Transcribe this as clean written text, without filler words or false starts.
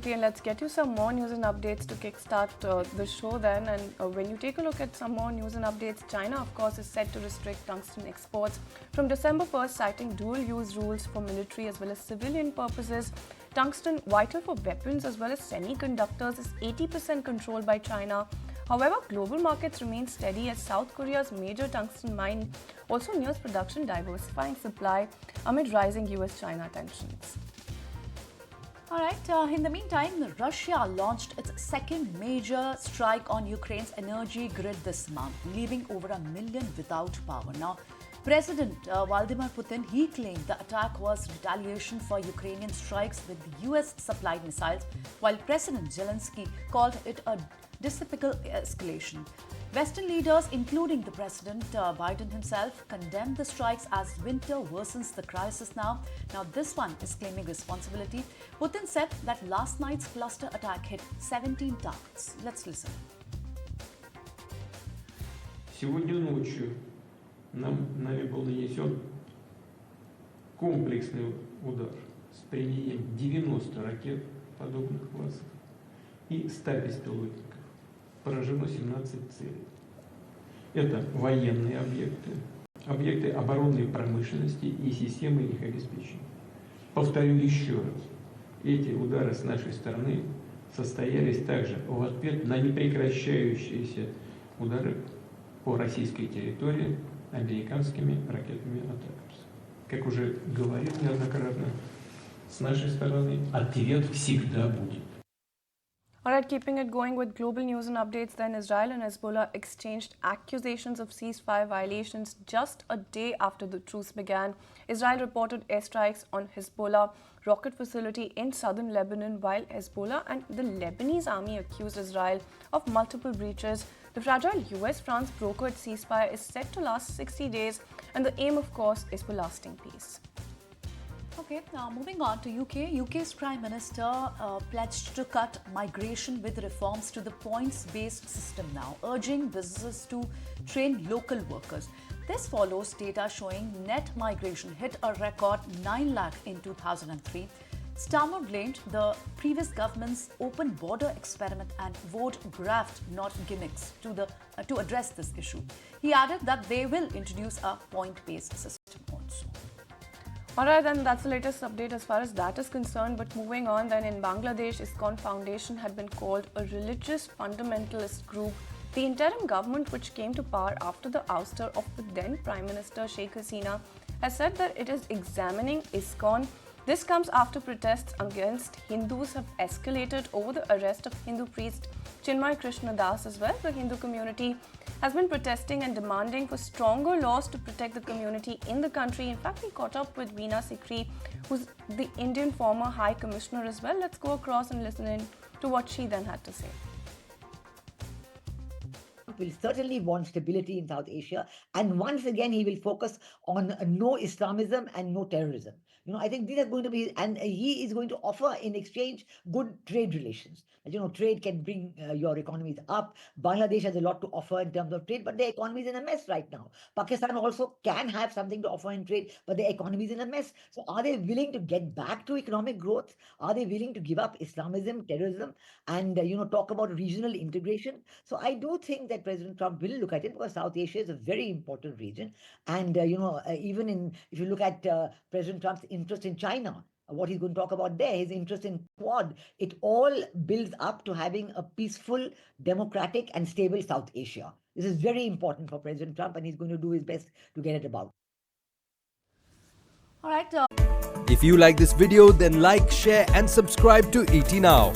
Shruti, and let's get you some more news and updates to kickstart the show then. And when you take a look at some more news and updates, China, of course, is set to restrict tungsten exports from December 1st, citing dual-use rules for military as well as civilian purposes. Tungsten, vital for weapons as well as semiconductors, is 80% controlled by China. However, global markets remain steady as South Korea's major tungsten mine also nears production, diversifying supply amid rising US-China tensions. All right, in the meantime, Russia launched its second major strike on Ukraine's energy grid this month, leaving over 1 million without power. Now, President Vladimir Putin, he claimed the attack was retaliation for Ukrainian strikes with US-supplied missiles, while President Zelensky called it a despicable escalation. Western leaders, including the President Biden himself, condemned the strikes as winter worsens the crisis now. Now, this one is claiming responsibility. Putin said that last night's cluster attack hit 17 targets. Let's listen. Сегодня ночью нами был нанесен комплексный удар с применением 90 ракет подобных классов и 100 беспилотников. Поражено 17 целей. Это военные объекты, объекты оборонной промышленности и системы их обеспечения. Повторю еще раз, эти удары с нашей стороны состоялись также в ответ на непрекращающиеся удары по российской территории американскими ракетами «Атакамс». Как уже говорил неоднократно, с нашей стороны ответ всегда будет. Alright, keeping it going with global news and updates, then Israel and Hezbollah exchanged accusations of ceasefire violations just a day after the truce began. Israel reported airstrikes on Hezbollah rocket facility in southern Lebanon, while Hezbollah and the Lebanese army accused Israel of multiple breaches. The fragile US-France brokered ceasefire is set to last 60 days, and the aim, of course, is for lasting peace. Okay, now moving on to UK. UK's Prime Minister pledged to cut migration with reforms to the points-based system now, urging businesses to train local workers. This follows data showing net migration hit a record 9 lakh in 2003. Starmer blamed the previous government's open border experiment and vote graft, not gimmicks, to address this issue. He added that they will introduce a point-based system also. Alright, then that's the latest update as far as that is concerned. But moving on, then in Bangladesh, ISKCON Foundation had been called a religious fundamentalist group. The interim government, which came to power after the ouster of the then Prime Minister Sheikh Hasina, has said that it is examining ISKCON. This comes after protests against Hindus have escalated over the arrest of Hindu priest Chinmay Krishna Das as well. The Hindu community has been protesting and demanding for stronger laws to protect the community in the country. In fact, we caught up with Veena Sikri, who's the Indian former High Commissioner as well. Let's go across and listen in to what she then had to say. Will certainly want stability in South Asia, and once again he will focus on no Islamism and no terrorism. I think these are going to be, and he is going to offer in exchange good trade relations. Trade can bring your economies up. Bangladesh has a lot to offer in terms of trade, but their economy is in a mess right now. Pakistan also can have something to offer in trade, but their economy is in a mess. So are they willing to get back to economic growth? Are they willing to give up Islamism, terrorism, and talk about regional integration? So I do think that President Trump will look at it, because South Asia is a very important region. And, even if you look at President Trump's interest in China, what he's going to talk about there, his interest in Quad, it all builds up to having a peaceful, democratic and stable South Asia. This is very important for President Trump, and he's going to do his best to get it about. All right. If you like this video, then like, share and subscribe to ET Now.